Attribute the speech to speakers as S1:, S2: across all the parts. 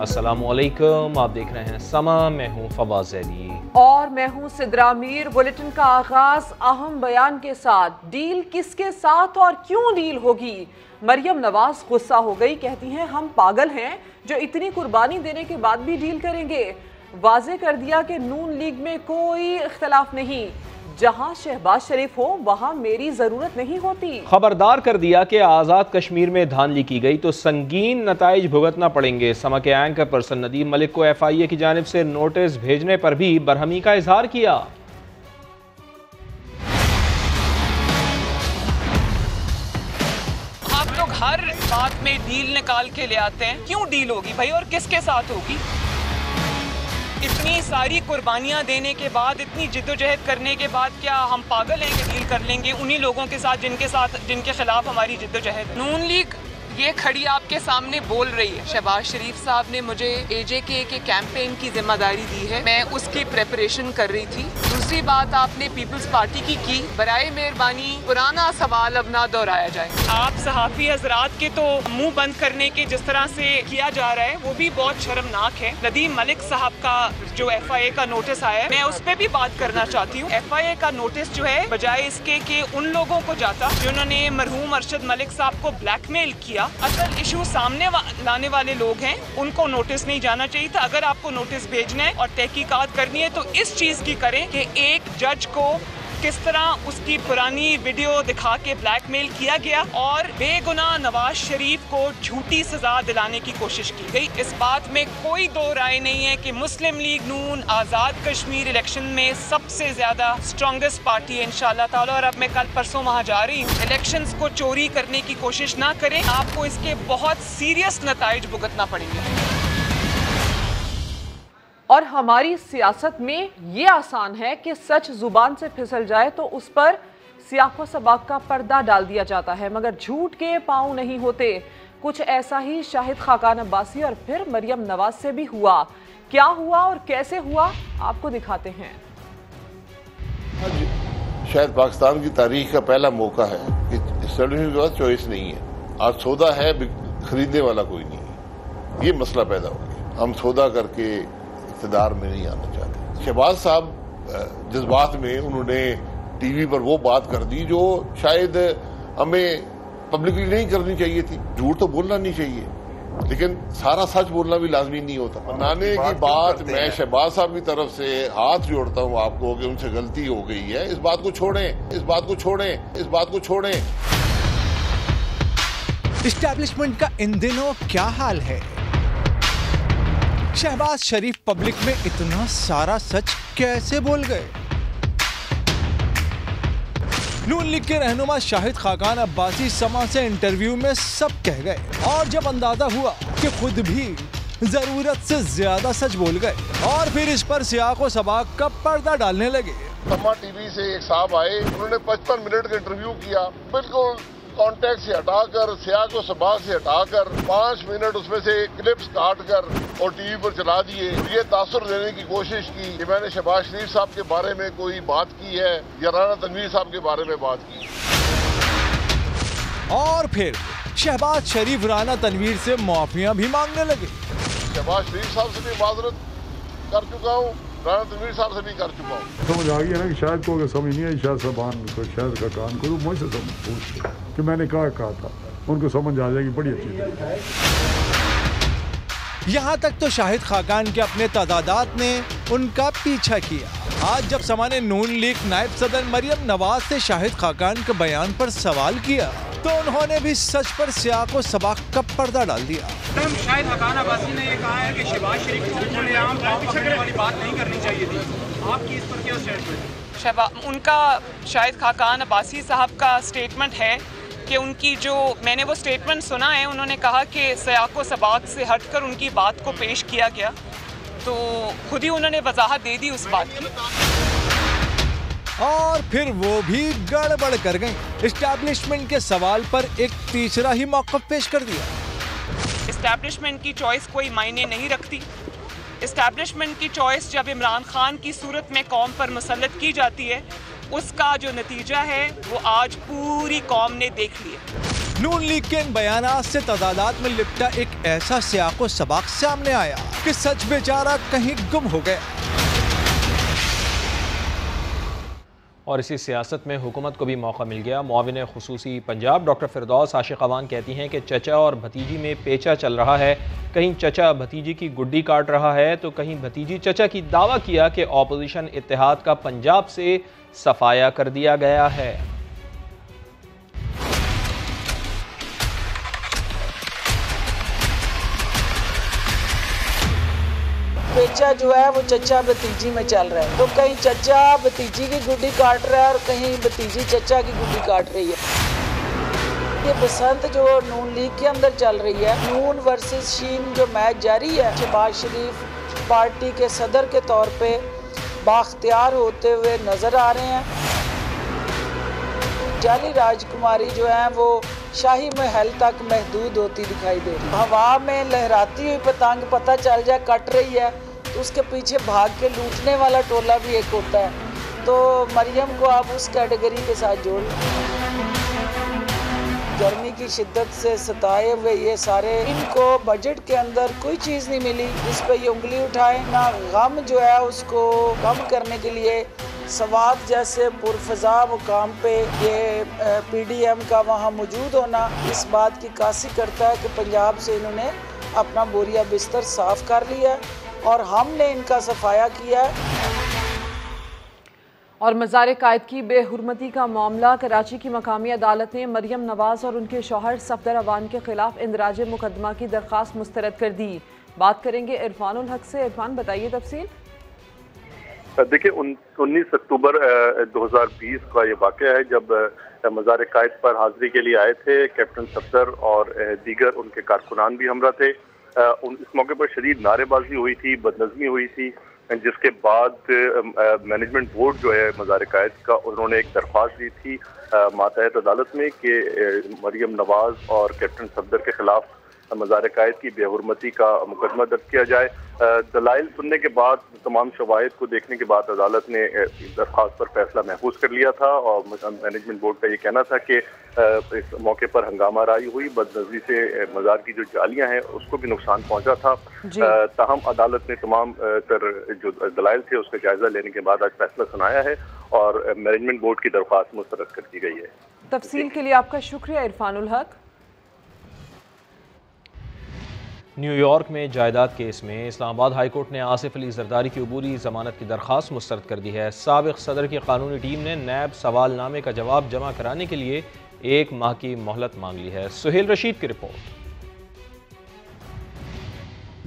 S1: अस्सलामुअलैकुम, आप देख रहे हैं समा। मैं हूं फवाज अली
S2: और मैं हूं सिद्रा मीर। बुलेटिन का आगाज अहम बयान के साथ। डील किसके साथ और क्यों डील होगी? मरियम नवाज गुस्सा हो गई, कहती हैं हम पागल हैं जो इतनी कुर्बानी देने के बाद भी डील करेंगे। वाजे कर दिया कि नून लीग में कोई इख्तलाफ नहीं, जहां शहबाज शरीफ हो वहां मेरी जरूरत नहीं होती।
S1: खबरदार कर दिया कि आज़ाद कश्मीर में धांधली की गई तो संगीन नताइज भुगतना पड़ेंगे। समा के एंकर पर्सन नदीम मलिक को FIA की जानिब से नोटिस भेजने पर भी बरहमी का इजहार किया।
S3: आप लोग हर बात में डील निकाल के ले आते हैं, क्यों डील होगी भाई और किसके साथ होगी? इतनी सारी कुर्बानियां देने के बाद, इतनी जिद्दोजहद करने के बाद क्या हम पागल हैं कि डील कर लेंगे उन्हीं लोगों के साथ जिनके खिलाफ हमारी जिद्दोजहद? नून लीग ये खड़ी आपके सामने बोल रही है। शहबाज शरीफ साहब ने मुझे AJK के कैंपेन की जिम्मेदारी दी है, मैं उसकी प्रेपरेशन कर रही थी। दूसरी बात आपने पीपल्स पार्टी की बराए मेहरबानी पुराना सवाल अब ना दोहराया जाए। आप सहाफ़ी हजरात के तो मुंह बंद करने के जिस तरह से किया जा रहा है वो भी बहुत शर्मनाक है। नदीम मलिक साहब का जो FIA का नोटिस आया है, मैं उस पर भी बात करना चाहती हूँ। FIA का नोटिस जो है बजाय इसके कि उन लोगों को जाता जिन्होंने मरहूम अरशद मलिक साहब को ब्लैकमेल किया, असल इशू सामने लाने वाले लोग हैं, उनको नोटिस नहीं जाना चाहिए था। अगर आपको नोटिस भेजना है और तहकीकात करनी है तो इस चीज की करें कि एक जज को किस तरह उसकी पुरानी वीडियो दिखा के ब्लैकमेल किया गया और बेगुनाह नवाज शरीफ को झूठी सजा दिलाने की कोशिश की गई। इस बात में कोई दो राय नहीं है कि मुस्लिम लीग नून आज़ाद कश्मीर इलेक्शन में सबसे ज्यादा स्ट्रॉन्गेस्ट पार्टी है इंशाल्लाह ताला। और अब मैं कल परसों वहाँ जा रही हूँ। इलेक्शंस को चोरी करने की कोशिश ना करें, आपको इसके बहुत सीरियस नताइज भुगतना पड़ेंगे।
S2: और हमारी सियासत में ये आसान है कि सच जुबान से फिसल जाए तो उस पर सियाको सबाक का पर्दा डाल दिया जाता है, मगर झूठ के पांव नहीं होते। कुछ ऐसा ही शाहिद खाकान अब्बासी और फिर मरियम नवाज से भी हुआ। क्या हुआ और कैसे हुआ आपको दिखाते हैं।
S4: शायद पाकिस्तान की तारीख का पहला मौका है कि स्टूडेंट के पास चॉइस नहीं है। आज सौदा है, खरीदने वाला कोई नहीं है। ये मसला पैदा हो गया। हम सौदा करके इक़्तिदार में नहीं आना चाहते। शहबाज साहब जज्बात में उन्होंने TV पर वो बात कर दी जो शायद हमें पब्लिकली नहीं करनी चाहिए थी। झूठ तो बोलना नहीं चाहिए, लेकिन सारा सच बोलना भी लाजमी नहीं होता। मनाने की बात मैं शहबाज साहब की तरफ से हाथ जोड़ता हूँ आपको कि उनसे गलती हो गई है। इस बात को छोड़ें, इस बात को छोड़ें, इस बात को छोड़ें।
S5: एस्टैब्लिशमेंट का इन दिनों क्या हाल है? शहबाज शरीफ पब्लिक में इतना सारा सच कैसे बोल गए? नून लीग के रहनुमा शाहिद खाकान अब्बासी समा से इंटरव्यू में सब कह गए और जब अंदाजा हुआ कि खुद भी जरूरत से ज्यादा सच बोल गए और फिर इस पर सियाको सबाक का पर्दा डालने लगे।
S4: समा TV से एक साहब आए, उन्होंने 55 मिनट का इंटरव्यू किया, बिल्कुल कॉन्टेक्ट से हटाकर, सियाको सबाक से हटाकर 5 मिनट उसमें से क्लिप्स काटकर और TV पर चला दिए। ये तासुर देने की कोशिश की कि मैंने शहबाज शरीफ साहब के बारे में कोई बात की है या राना तनवीर साहब के बारे में बात की।
S5: और फिर शहबाज शरीफ राना तनवीर से माफियां भी मांगने लगे।
S4: शहबाज शरीफ साहब से भी माजरत कर चुका हूँ, राना तनवीर साहब से भी कर चुका हूँ।
S6: समझ आ गया ना कि शायद को समझ नहीं आई। शायद साहबान को शायद का कान को मुझसे पूछ कि मैंने कहा था, उनको समझ आ जाएगी। बड़ी अच्छी है।
S5: यहाँ तक तो शाहिद खाकान के अपने तदादात ने उनका पीछा किया। आज जब समा ने नून लीग नायब सदर मरियम नवाज से शाहिद खाकान के बयान पर सवाल किया तो उन्होंने भी सच पर सियाको सबाक का पर्दा डाल दिया।
S7: शाहिद खाकान अब्बासी ने ये कहा है कि शहबाज शरीफ को खुलेआम पकड़ने वाली बात नहीं करनी चाहिए थी। आपकी इस पर क्या स्टेटमेंट?
S3: उनका शाहिद खाकान अब्बासी साहब का स्टेटमेंट है कि उनकी जो मैंने वो स्टेटमेंट सुना है, उन्होंने कहा कि सियाको सबाक से हटकर उनकी बात को पेश किया गया, तो खुद ही उन्होंने वजाहत दे दी उस बात की।
S5: और फिर वो भी गड़बड़ कर गई। एस्टैब्लिशमेंट के सवाल पर एक तीसरा ही मौक़िफ़ पेश कर दिया।
S3: एस्टैब्लिशमेंट की चॉइस कोई मायने नहीं रखती। एस्टैब्लिशमेंट की चॉइस जब इमरान खान की सूरत में कौम पर मुसल्लत की जाती है, उसका जो नतीजा है वो आज पूरी कौम ने देख लिया।
S5: नून लीग के इन बयानात से तजादात में लिपटा एक ऐसा सियाको सबाक सामने आया कि सच बेचारा कहीं गुम हो गया।
S1: और इसी सियासत में हुकूमत को भी मौका मिल गया। मुआविन खुसूसी पंजाब डॉक्टर फिरदौस आशिक अवान कहती हैं कि चचा और भतीजी में पेचा चल रहा है। कहीं चचा भतीजी की गुड्डी काट रहा है तो कहीं भतीजी चचा की दावा किया कि ऑपोजिशन इत्तेहाद का पंजाब से सफाया कर दिया गया है।
S8: पेचा जो है वो चचा भतीजी में चल रहा है, तो कहीं चचा भतीजी की गुड्डी काट रहा है और कहीं भतीजी चचा की गुड्डी काट रही है। ये बसंत जो नून लीग के अंदर चल रही है, नून वर्सेस शीन जो मैच जारी है, शहबाज शरीफ पार्टी के सदर के तौर पे बाख्तियार होते हुए नजर आ रहे हैं। जाली राजकुमारी जो है वो शाही महल तक महदूद होती दिखाई दे रही है। हवा में लहराती हुई पतंग पता चल जाए कट रही है तो उसके पीछे भाग के लूटने वाला टोला भी एक होता है, तो मरियम को आप उस कैटेगरी के साथ जोड़। गर्मी की शिद्दत से सताए हुए ये सारे, इनको बजट के अंदर कोई चीज़ नहीं मिली जिस पे ये उंगली उठाए, ना गम जो है उसको कम करने के लिए सवात जैसे पुरफजा मुकाम पे ये PDM का वहाँ मौजूद होना इस बात की कासी करता है कि पंजाब से इन्होंने अपना बोरिया बिस्तर साफ कर लिया और हमने इनका सफाया किया है।
S2: और मज़ार कायद की बेहुरमती का मामला, कराची की मकामी अदालत ने मरियम नवाज और उनके शौहर सफदर अवान के खिलाफ इंदराज मुकदमा की दरख्वास्त मुस्तरद कर दी। बात करेंगे इरफानुल हक से। इरफान, बताइए तफसील।
S9: देखिए 19 अक्टूबर 2020 का ये वाक़या है जब मज़ार कायद पर हाज़िरी के लिए आए थे कैप्टन सफदर और दीगर उनके कारकुनान भी हमरा थे। इस मौके पर शदीद नारेबाजी हुई थी, बदनज़मी हुई थी, जिसके बाद मैनेजमेंट बोर्ड जो है मज़ार कायद का, उन्होंने एक दरख्वास्त दी थी मातहत अदालत में कि मरियम नवाज और कैप्टन सफदर के खिलाफ मज़ार कायद की बेहुरमती का मुकदमा दर्ज किया जाए। दलाइल सुनने के बाद, तमाम शवाहिद को देखने के बाद अदालत ने दरख्वास्त पर फैसला महफूज कर लिया था और मैनेजमेंट बोर्ड का ये कहना था कि इस मौके पर हंगामा राई हुई, बदनज़मी से मज़ार की जो जालियाँ हैं उसको भी नुकसान पहुँचा था। ताहम अदालत ने तमाम तर जो दलाइल थे उसका जायज़ा लेने के बाद आज फैसला सुनाया है और मैनेजमेंट बोर्ड की दरख्वास्त मुस्तरद कर दी गई है।
S2: तफसील के लिए आपका शुक्रिया इरफानुल हक।
S1: न्यूयॉर्क में जायदाद केस में इस्लामाबाद हाई कोर्ट ने आसिफ अली जरदारी की अबूरी जमानत की दरख्वास्त मुस्तरद कर दी है। साबिक सदर की कानूनी टीम ने नैब सवालनामे का जवाब जमा कराने के लिए 1 माह की मोहलत मांग ली है। सुहेल रशीद की रिपोर्ट।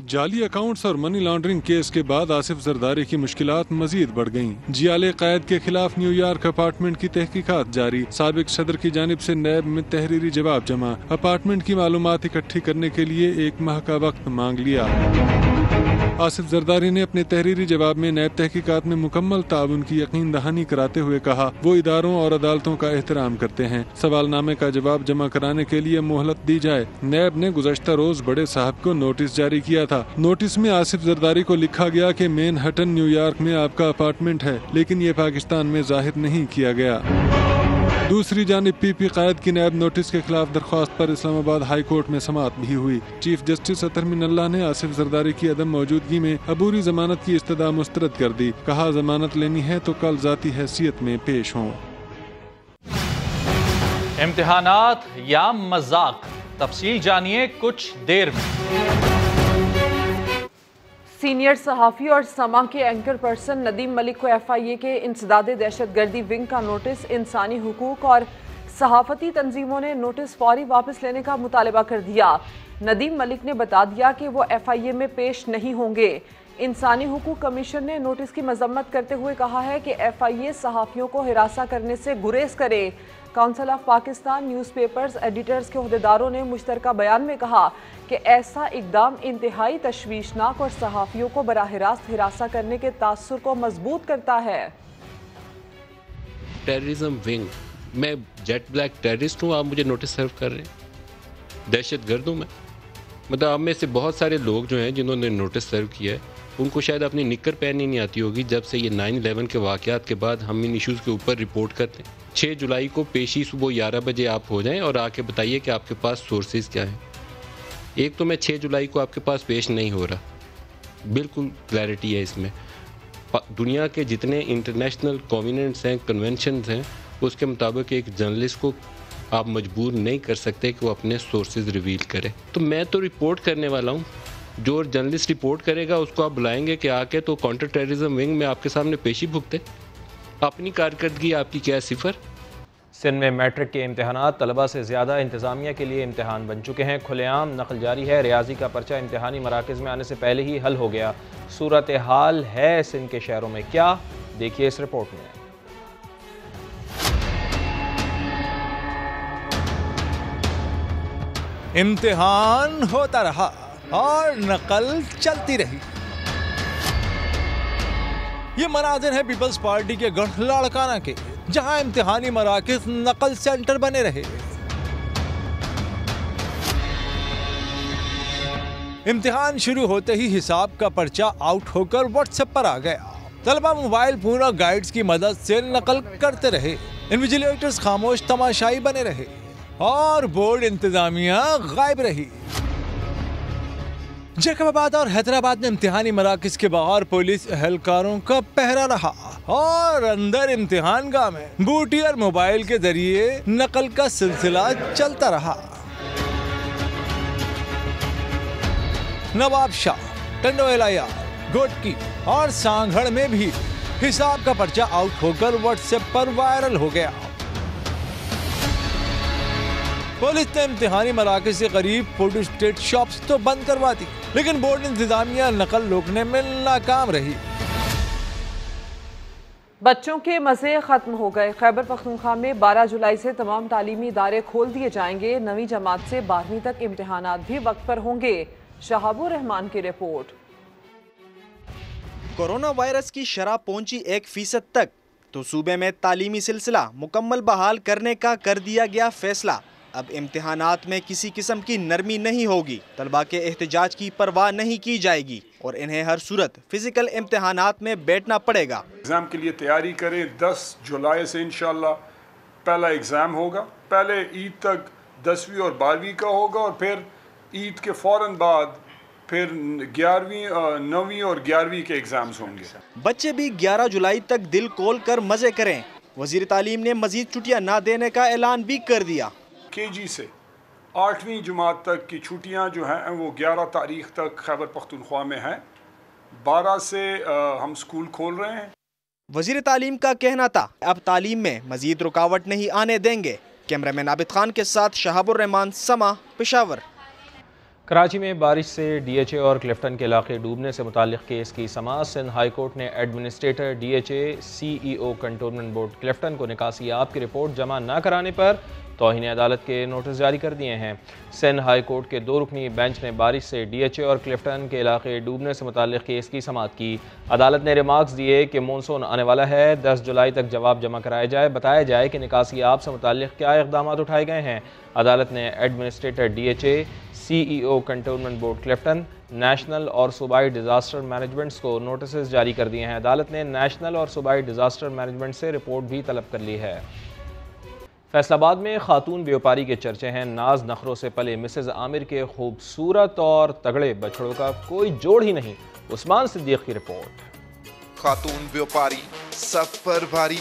S10: जाली अकाउंट्स और मनी लॉन्ड्रिंग केस के बाद आसिफ जरदारी की मुश्किलात मजीद बढ़ गईं। जियाले कायद के खिलाफ न्यूयॉर्क अपार्टमेंट की तहकीकात जारी, साबिक सदर की जानिब से नैब में तहरीरी जवाब जमा, अपार्टमेंट की मालूमात इकट्ठी करने के लिए 1 माह का वक्त मांग लिया। आसिफ जरदारी ने अपने तहरीरी जवाब में नैब तहकीकात में मुकम्मल ताउन की यकीन दहानी कराते हुए कहा वो इदारों और अदालतों का एहतराम करते हैं, सवालनामे का जवाब जमा कराने के लिए मोहलत दी जाए। नैब ने गुज़श्ता रोज बड़े साहब को नोटिस जारी किया था। नोटिस में आसिफ जरदारी को लिखा गया कि मैनहट्टन न्यूयॉर्क में आपका अपार्टमेंट है, लेकिन ये पाकिस्तान में जाहिर नहीं किया गया। दूसरी जानिब PP कायद की नैब नोटिस के खिलाफ दरख्वास्त पर इस्लामाबाद हाई कोर्ट में समाअत भी हुई। चीफ जस्टिस अतर मिनल्लाह ने आसिफ जरदारी की अदम मौजूदगी में अबूरी जमानत की इस्तदा मुस्तरद कर दी। कहा जमानत लेनी है तो कल जाती हैसियत में पेश हों।
S11: इम्तिहानात या मजाक, तफसील जानिए कुछ देर में।
S2: सीनियर सहाफ़ी और समा के एंकर पर्सन नदीम मलिक को FIA के इंसदादे दहशतगर्दी विंग का नोटिस। इंसानी हुकूक और सहाफ़ती तंजीमों ने नोटिस फौरी वापस लेने का मुतालबा कर दिया। नदीम मलिक ने बता दिया कि वो FIA में पेश नहीं होंगे। इंसानी हुकूक कमीशन ने नोटिस की मजम्मत करते हुए कहा है कि FIA सहाफ़ियों को हिरासा करने से गुरेज करे। Council of Pakistan newspapers editors के अहदेदारों ने मुश्तरका बयान में कहा कि ऐसा इकदाम इंतहाई तशवीशनाक और सहाफ़ियों को बराह रास्त हिरासा करने के तासुर को मजबूत करता है।
S12: टेररिज्म विंग, मैं जेट ब्लैक टेररिस्ट हूँ, आप मुझे नोटिस सर्व कर रहे हैं? दहशतगर्द हूँ मैं? मतलब आप में से बहुत सारे लोग जो हैं जिन्होंने नोटिस सर्व किया है, उनको शायद अपनी निक्कर पहननी नहीं आती होगी जब से ये 9/11 के वाक़यात के बाद हम इन इश्यूज़ के ऊपर रिपोर्ट करते हैं। 6 जुलाई को पेशी सुबह 11 बजे आप हो जाएं और आके बताइए कि आपके पास सोर्सेज क्या हैं। एक तो मैं 6 जुलाई को आपके पास पेश नहीं हो रहा, बिल्कुल क्लैरिटी है इसमें। दुनिया के जितने इंटरनेशनल कॉन्वेनेंट्स हैं, कन्वेंशंस हैं, उसके मुताबिक एक जर्नलिस्ट को आप मजबूर नहीं कर सकते कि वो अपने सोर्सेज रिवील करे। तो मैं तो रिपोर्ट करने वाला हूँ, जो जर्नलिस्ट रिपोर्ट करेगा उसको आप बुलाएंगे कि आके तो काउंटर टेररिज्म विंग में आपके सामने पेशी भुगते। अपनी कारकर्दगी आपकी क्या सिफर।
S1: सिंध में मैट्रिक के इम्तहानात तलबा से ज़्यादा इंतज़ामिया के लिए इम्तहान बन चुके हैं। खुलेआम नकल जारी है। रियाजी का पर्चा इम्तहानी मराकज़ में आने से पहले ही हल हो गया। सूरत हाल है सिंध के शहरों में क्या, देखिए इस रिपोर्ट में।
S5: इम्तिहान होता रहा और नकल चलती रही। ये मनाजिर है पीपल्स पार्टी के गढ़ लाड़काना के, जहां इम्तिहानी मराकज़ नकल सेंटर बने रहे। इम्तिहान शुरू होते ही हिसाब का पर्चा आउट होकर व्हाट्सएप पर आ गया। तलबा मोबाइल फोन और गाइड्स की मदद से नकल करते रहे। इन्विजिलेटर्स खामोश तमाशाई बने रहे और बोर्ड इंतजामिया गायब रही। जैकबाबाद और हैदराबाद में इम्तिहानी मराकज़ के बाहर पुलिस एहलकारों का पहरा रहा और अंदर इम्तिहान गाह में बूटी और मोबाइल के जरिए नकल का सिलसिला चलता रहा। नवाब शाह, टंडोएलाया, गोटकी और सांगड़ में भी हिसाब का पर्चा आउट होकर व्हाट्सएप पर वायरल हो गया। पुलिस ने इम्तिहानी मराकज़ से करीब फोटो स्टेट शॉप्स तो बंद करवा दी, लेकिन बोर्ड इंतजामिया नकल रोकने में नाकाम रही।
S2: बच्चों के मज़े खत्म हो गए। खैबर पख्तूनख्वा में 12 जुलाई से तमाम तालीमी इदारे खोल दिए जाएंगे। 9वीं जमात से 12वीं तक इम्तिहानात भी वक्त पर होंगे। शहाबुर रहमान की रिपोर्ट।
S13: कोरोना वायरस की शरह पहुंची 1% तक तो सूबे में तालीमी सिलसिला मुकम्मल बहाल करने का कर दिया गया फैसला। अब इम्तिहानात में किसी किस्म की नरमी नहीं होगी। तलबा के एहतजाज की परवाह नहीं की जाएगी और इन्हें हर सूरत फिजिकल इम्तिहानात में बैठना पड़ेगा।
S6: एग्ज़ाम के लिए तैयारी करें। 10 जुलाई से इंशाल्लाह पहला एग्ज़ाम होगा। पहले ईद तक 10वीं और 12वीं का होगा और फिर ईद के फ़ौरन बाद फिर 11वीं, 9वीं और 11वीं के एग्ज़ाम्स होंगे।
S13: बच्चे भी 11 जुलाई तक दिल खोल कर मज़े करें। वज़ीर तालीम ने मज़ीद छुट्टियाँ न देने का ऐलान भी कर दिया।
S6: KG से 8वीं जमात तक की छुट्टियां जो हैं वो 11 तारीख तक खैबर पख्तूनख्वा में हैं। 12 से हम स्कूल खोल रहे हैं।
S13: वज़ीर तालीम का कहना था अब तालीम में मज़ीद रुकावट नहीं आने देंगे। कैमरामैन आबिद खान के साथ शहाबुर रहमान, समा, पेशावर।
S1: कराची में बारिश से DHA और क्लिफ्टन के इलाके डूबने से मुताल्लिक़ केस की समाअत। सिंध हाई कोर्ट ने administrator DHA CEO cantonment board Clifton को निकासियाब की रिपोर्ट जमा न कराने पर तौहीन अदालत के नोटिस जारी कर दिए हैं। सिंध हाई कोर्ट के 2 रुकनी बेंच ने बारिश से DHA और क्लिफ्टन के इलाके डूबने से मुताल्लिक़ केस की समाअत की। अदालत ने रिमार्क्स दिए कि मानसून आने वाला है, 10 जुलाई तक जवाब जमा कराया जाए। बताया जाए कि निकासियाब से मुताल्लिक़ क्या इक़दाम उठाए गए हैं। अदालत ने administrator DHA CEO cantonment board Clifton, national और सूबाई डिज़ास्टर मैनेजमेंट्स को नोटिस जारी कर दिए हैं। अदालत ने नेशनल और सूबाई डिज़ास्टर मैनेजमेंट से रिपोर्ट भी तलब कर ली है। फैसलाबाद में खातून व्यापारी के चर्चे हैं। नाज नखरों से पले मिसेज आमिर के खूबसूरत और तगड़े बछड़ों का कोई जोड़ ही नहीं। उस्मान सिद्दीक की रिपोर्ट।
S14: खातून व्यापारी सब पर भारी।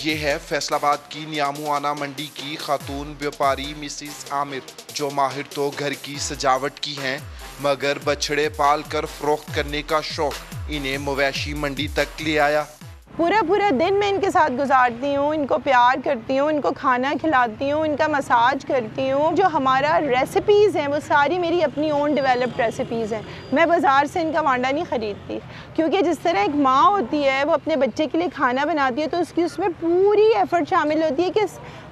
S14: ये है फैसलाबाद की न्यामुआना मंडी की खातून व्यापारी मिसेस आमिर, जो माहिर तो घर की सजावट की हैं, मगर बछड़े पाल कर फरोख्त करने का शौक इन्हें मवेशी मंडी तक ले आया।
S15: पूरा दिन मैं इनके साथ गुजारती हूँ, इनको प्यार करती हूँ, इनको खाना खिलाती हूँ, इनका मसाज करती हूँ। जो हमारा रेसिपीज़ हैं वो सारी मेरी अपनी ओन डेवलप्ड रेसिपीज़ हैं। मैं बाज़ार से इनका वांडा नहीं ख़रीदती, क्योंकि जिस तरह एक माँ होती है वो अपने बच्चे के लिए खाना बनाती है तो उसकी उसमें पूरी एफ़र्ट शामिल होती है कि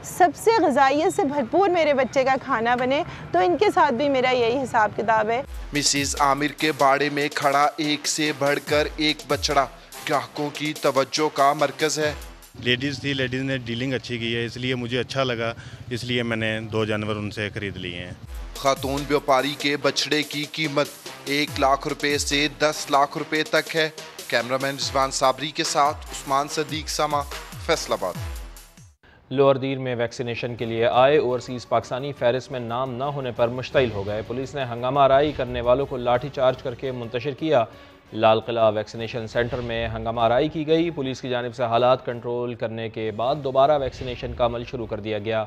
S15: सबसे ग़िज़ाइयत से भरपूर मेरे बच्चे का खाना बने। तो इनके साथ भी मेरा यही हिसाब किताब है।
S14: मिसेस आमिर के बाड़े में खड़ा एक से बढ़कर एक बछड़ा ग्राहकों की तवज्जो का मरकज है।
S16: लेडीज़ थी, लेडीज़ ने डीलिंग अच्छी की है, इसलिए मुझे अच्छा लगा, इसलिए मैंने 2 जानवर उनसे खरीद लिए हैं।
S14: खातून व्यापारी के बछड़े की कीमत 1 लाख रुपए से 10 लाख रुपए तक है। कैमरामैन रिजवान साबरी के साथ उस्मान सदीक समा, फैसलाबाद।
S1: लोअर दीर में वैक्सीनेशन के लिए आए ओवरसीज़ पाकिस्तानी फहरिस्त में नाम न होने पर मुश्तइल हो गए। पुलिस ने हंगामा आराई करने वालों को लाठीचार्ज करके मुंतशिर किया। लाल किला वैक्सीनेशन सेंटर में हंगामा आराई की गई। पुलिस की जानिब से हालात कंट्रोल करने के बाद दोबारा वैक्सीनेशन का अमल शुरू कर दिया गया।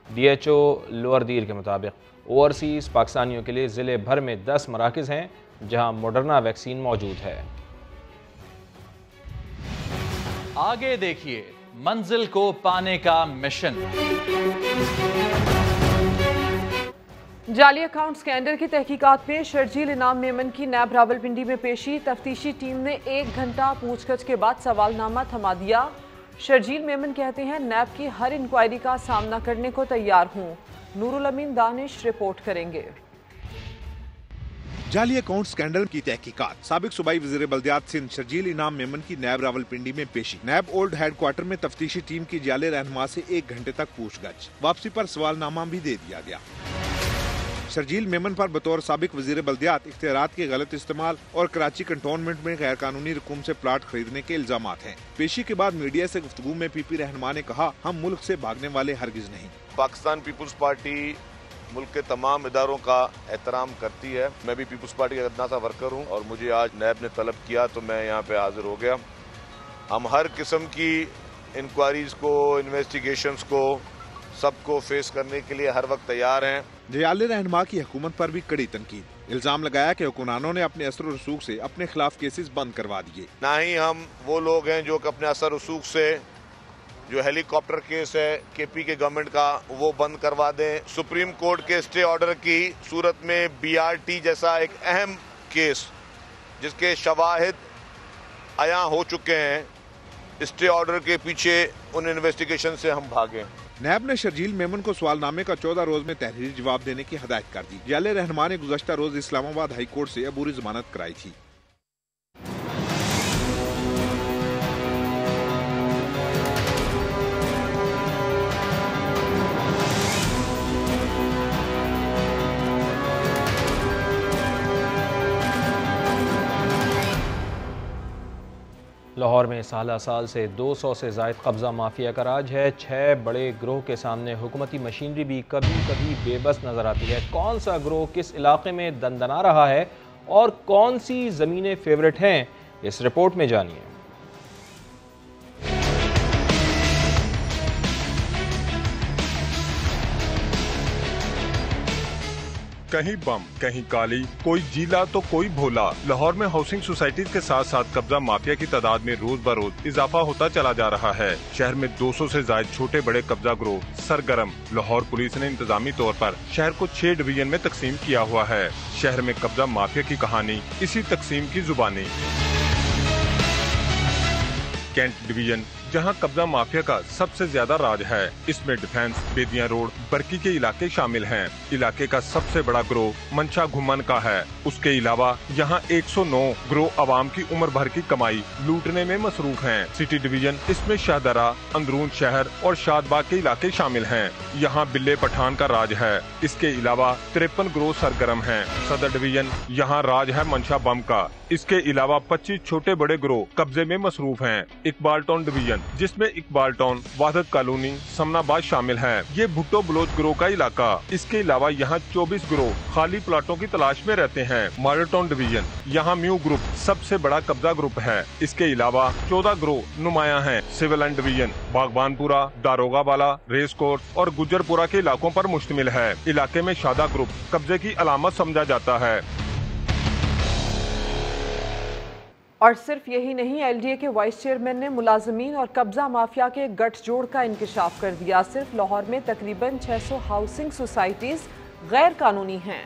S1: DHO लोअर दीर के मुताबिक ओवरसीज़ पाकिस्तानियों के लिए ज़िले भर में 10 मराकज़ हैं जहां मॉडर्ना वैक्सीन मौजूद है।
S11: आगे देखिए मंजिल को पाने का मिशन।
S2: जाली अकाउंट स्कैंडल की तहकीकात में शर्जील इनाम मेमन की नैब रावलपिंडी में पेशी। तफ्तीशी टीम ने 1 घंटा पूछगछ के बाद सवालनामा थमा दिया। शर्जील मेमन कहते हैं नैब की हर इंक्वायरी का सामना करने को तैयार हूँ। नूरुल अमीन दानिश रिपोर्ट करेंगे।
S17: जाली अकाउंट स्कैंडल की तहकीकात। साबिक सूबाई वज़ीर बल्दियात सिंध शर्जील इनाम मेमन की नैब रावलपिंडी में पेशी। नैब ओल्ड हेडक्वार्टर में तफ्तीशी टीम की जाले रहनुमा से 1 घंटे तक पूछगछ। वापसी पर सवालनामा भी दे दिया गया। शर्जील मेमन पर बतौर साबिक वज़ीर बल्दियात इख्तियारात के गलत इस्तेमाल और कराची कंटोनमेंट में गैर कानूनी रकूम से प्लाट खरीदने के इल्जामात हैं। पेशी के बाद मीडिया से गुफ्तगू में PP रहनुमा ने कहा, हम मुल्क से भागने वाले हरगिज नहीं।
S18: पाकिस्तान पीपुल्स पार्टी मुल्क के तमाम इदारों का एहतराम करती है। मैं भी पीपुल्स पार्टी का अदना सा वर्कर हूँ और मुझे आज नैब ने तलब किया तो मैं यहाँ पे हाजिर हो गया। हम हर किस्म की इंक्वायरीज को, इन्वेस्टिगेशंस को, सबको फेस करने के लिए हर वक्त तैयार हैं।
S17: जाले रहनुमा की हुकूमत पर भी कड़ी तनकीद। इल्जाम लगाया कि हुक्मरानों ने अपने असर रसूख से अपने खिलाफ केसेस बंद करवा दिए।
S18: ना ही हम वो लोग हैं जो अपने असर रसूख से जो हेलीकॉप्टर केस है KP के गवर्नमेंट का वो बंद करवा दें। सुप्रीम कोर्ट के स्टे ऑर्डर की सूरत में BRT जैसा एक अहम केस जिसके शवाहिद आया हो चुके हैं, स्टे ऑर्डर के पीछे उन इन्वेस्टिगेशन से हम भागे।
S17: नैब ने शर्जील मेमन को सवालनामे का 14 रोज में तहरीरी जवाब देने की हदायत कर दी। जाले रहनुमा ने गुज़श्ता रोज इस्लामाबाद हाई कोर्ट से अबूरी जमानत कराई थी।
S1: लाहौर में साल से 200 से ज़ायद कब्ज़ा माफिया का राज है। 6 बड़े ग्रोह के सामने हुकूमती मशीनरी भी कभी कभी बेबस नज़र आती है। कौन सा ग्रोह किस इलाके में दंदना रहा है और कौन सी ज़मीनें फेवरेट हैं, इस रिपोर्ट में जानिए।
S19: कहीं बम, कहीं काली, कोई जीला तो कोई भोला। लाहौर में हाउसिंग सोसाइटीज के साथ साथ कब्जा माफिया की तादाद में रोज ब रोज इजाफा होता चला जा रहा है। शहर में 200 से ज्यादा छोटे बड़े कब्जा ग्रोह सरगर्म। लाहौर पुलिस ने इंतजामी तौर पर शहर को 6 डिवीजन में तकसीम किया हुआ है। शहर में कब्जा माफिया की कहानी इसी तकसीम की जुबानी। कैंट डिवीजन जहां कब्जा माफिया का सबसे ज्यादा राज है। इसमें डिफेंस, बेदियां रोड, बरकी के इलाके शामिल हैं। इलाके का सबसे बड़ा ग्रोह मंशा घुमन का है। उसके अलावा यहां 109 ग्रोह आवाम की उम्र भर की कमाई लूटने में मसरूफ हैं। सिटी डिवीजन इसमें शाहदरा, अंदरून शहर और शादबाग के इलाके शामिल हैं। यहाँ बिल्ले पठान का राज है। इसके अलावा 53 ग्रोह सरगर्म हैं। सदर डिवीजन यहाँ राज है मंशा बम का। इसके अलावा 25 छोटे बड़े ग्रोह कब्जे में मसरूफ हैं। इकबाल टाउन डिवीजन जिसमें इकबाल टाउन, वादत कॉलोनी, समनाबाद शामिल हैं। ये भुट्टो बलोच ग्रोह का इलाका। इसके अलावा यहाँ 24 ग्रोह खाली प्लाटों की तलाश में रहते हैं। मॉडल टाउन डिवीजन यहाँ म्यू ग्रुप सबसे बड़ा कब्जा ग्रुप है। इसके अलावा 14 ग्रोह नुमाया हैं। सिविल एंड डिवीजन बागबानपुरा, दारोगा वाला, रेस कोर्स और गुजरपुरा के इलाकों पर मुश्तमिल है। इलाके में शादा ग्रुप कब्जे की अलामत समझा जाता है।
S2: और सिर्फ यही नहीं, LDA के वाइस चेयरमैन ने मुलाजमीन और कब्जा माफिया के गठजोड़ का इंकशाफ कर दिया। सिर्फ लाहौर में तकरीबन 600 हाउसिंग सोसाइटीज गैर कानूनी हैं।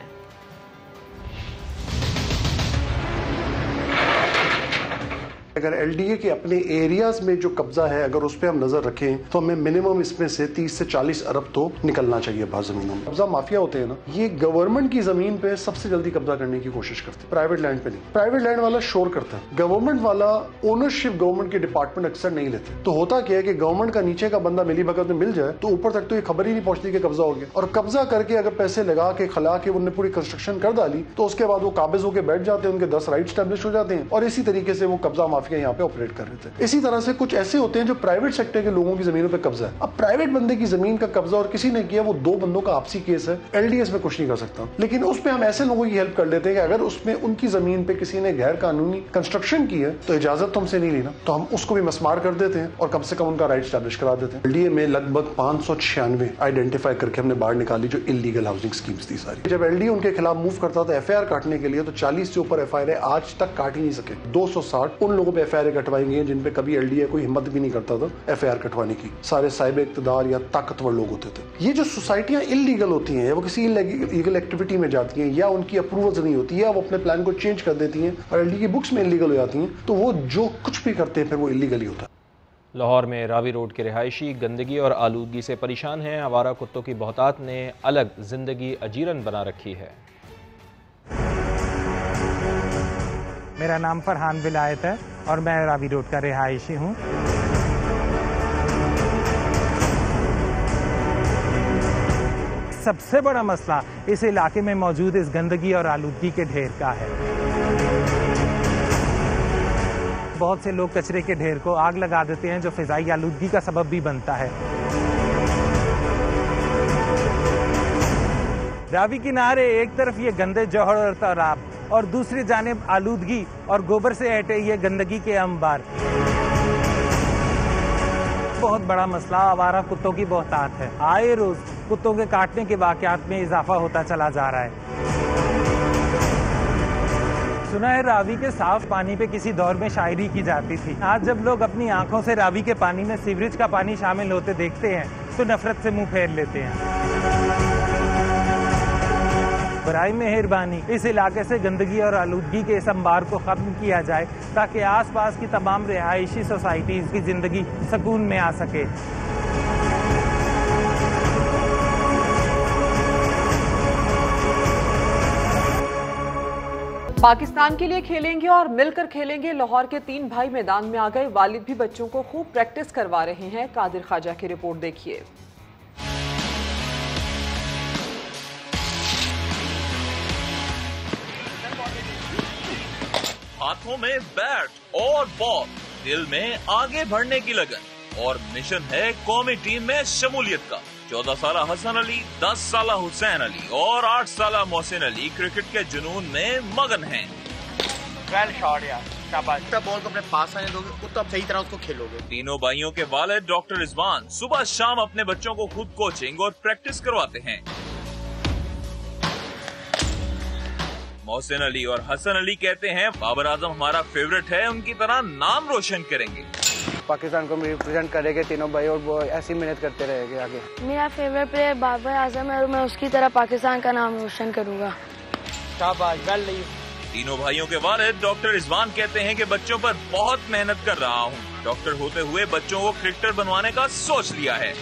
S20: अगर LDA के अपने एरियाज में जो कब्जा है अगर उस पर हम नजर रखें तो हमें मिनिमम इसमें से 30 से 40 अरब तो निकलना चाहिए बाहर जमीनों में। कब्जा माफिया होते हैं ना, ये गवर्नमेंट की जमीन पे सबसे जल्दी कब्जा करने की कोशिश करते हैं, प्राइवेट लैंड पे नहीं। प्राइवेट लैंड वाला शोर करता है, गवर्नमेंट वाला ओनरशिप गवर्नमेंट के डिपार्टमेंट अक्सर नहीं लेते। तो होता क्या है कि गवर्नमेंट का नीचे का बंदा मिली भगत में मिल जाए तो ऊपर तक तो ये खबर ही नहीं पहुंचती कि कब्जा हो गया, और कब्जा करके अगर पैसे लगा के खला के उन्होंने पूरी कंस्ट्रक्शन कर डाली तो उसके बाद वो काबिज होकर बैठ जाते हैं, उनके 10 राइट स्टैब्लिश हो जाते हैं और इसी तरीके से वो कब्जा माफिया यहाँ पे ऑपरेट कर रहे थे। इसी तरह से कुछ ऐसे होते हैं जो प्राइवेट सेक्टर के लोगों की जमीनों पे कब्जा है। अब प्राइवेट बंदे की जमीन का कब्जा और किसी ने किया, वो दो बंदों का आपसी केस है, LDS में कुछ नहीं कर सकता, लेकिन उस पे हम ऐसे लोगों की हेल्प कर लेते हैं कि अगर उसमें उनकी जमीन पे किसी ने गैर कानूनी कंस्ट्रक्शन की है तो इजाजत तो हमसे नहीं लेना, तो हम उसको भी मसमार कर देते हैं और कम से कम उनका राइट स्टैब्लिश करा देते हैं। LDA में लगभग 596 आइडेंटिफाई करके हमने बाहर निकाली जो इलीगल हाउसिंग स्कीम्स थी सारी। जब LDA उनके खिलाफ मूव करता था FIR काटने के लिए तो 40 से ऊपर FIR आज तक काट ही नहीं सके। 260 उन लोगों पे FIR कटवाई गई जिन पे कभी LDA कोई हिम्मत भी नहीं करता था FIR कटवाने की, सारे साहिब इक़्तिदार या ताकतवर लोग होते थे। ये जो सोसाइटियां इलीगल होती हैं या वो किसी इलीगल एक्टिविटी में जाती हैं या उनकी अप्रूवल्स नहीं होती है, वो अपने प्लान को चेंज कर देती हैं और LDA की बुक्स में इलीगल हो जाती हैं, तो वो जो कुछ भी करते हैं फिर वो इलीगल ही होता है।
S1: लाहौर में रावी रोड के रिहायशी गंदगी और आलूदगी से परेशान हैं। आवारा कुत्तों की बहुतात ने अलग जिंदगी अजीरन बना रखी है।
S21: मेरा नाम फरहान विलायत है और मैं रावी रोड का रिहायशी हूँ। सबसे बड़ा मसला इस इलाके में मौजूद इस गंदगी और आलूदगी के ढेर का है। बहुत से लोग कचरे के ढेर को आग लगा देते हैं जो फिजाई आलूदगी का सबब भी बनता है। रावी किनारे एक तरफ ये गंदे जौहर और तालाब और दूसरी जानिब आलूदगी और गोबर से ऐटे ये गंदगी के अंबार। बहुत बड़ा मसला आवारा कुत्तों की बहुतात है। आए रोज कुत्तों के काटने के वाकयात में इजाफा होता चला जा रहा है। सुना है रावी के साफ पानी पे किसी दौर में शायरी की जाती थी। आज जब लोग अपनी आंखों से रावी के पानी में सीवरेज का पानी शामिल होते देखते हैं तो नफरत से मुंह फेर लेते हैं। बराए मेहरबानी इस इलाके से गंदगी और आलूदगी के इस अंबार को खत्म किया जाए ताकि आसपास की तमाम रिहायशी सोसाइटीज की जिंदगी सुकून में आ सके।
S2: पाकिस्तान के लिए खेलेंगे और मिलकर खेलेंगे। लाहौर के 3 भाई मैदान में आ गए। वालिद भी बच्चों को खूब प्रैक्टिस करवा रहे हैं। कादिर ख्वाजा की रिपोर्ट देखिए।
S22: हाथों में बैट और बॉल, दिल में आगे बढ़ने की लगन और मिशन है कौमी टीम में शमूलियत का। 14 साला हसन अली, 10 साला हुसैन अली और 8 साला मोहसिन अली क्रिकेट के जुनून में मगन हैं।
S23: वेल शॉट यार, शाबाश। बॉल को अपने पास आने दोगे तो सही तरह उसको खेलोगे।
S22: तीनों भाइयों के वालिद डॉक्टर रिजवान सुबह शाम अपने बच्चों को खुद कोचिंग और प्रैक्टिस करवाते हैं। मोहसिन अली और हसन अली कहते हैं बाबर आजम हमारा फेवरेट है, उनकी तरह नाम रोशन करेंगे।
S24: पाकिस्तान को रिप्रेजेंट करेंगे तीनों भाई और वो ऐसी मेहनत करते रहेंगे आगे।
S25: मेरा फेवरेट प्लेयर बाबर आजम है और मैं उसकी तरह पाकिस्तान का नाम रोशन करूंगा।
S23: शाबाश, वेल।
S22: तीनों भाइयों के वालिद डॉक्टर रिजवान कहते हैं कि बच्चों पर बहुत मेहनत कर रहा हूं। डॉक्टर होते हुए बच्चों को क्रिकेटर बनवाने का सोच लिया है।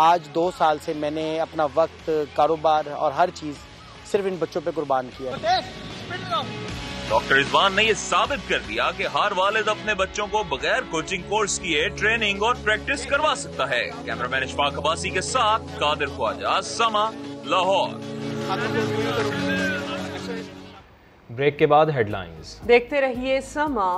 S24: आज 2 साल से मैंने अपना वक्त, कारोबार और हर चीज सिर्फ इन बच्चों पे कुर्बान किया।
S22: डॉक्टर रिजवान ने ये साबित कर दिया कि हर वालिद अपने बच्चों को बगैर कोचिंग कोर्स किए ट्रेनिंग और प्रैक्टिस करवा सकता है। कैमरामैन इशफाक अब्बासी के साथ कादिर ख्वाजा, समा, लाहौर।
S1: ब्रेक के बाद हेडलाइंस
S2: देखते रहिए समा।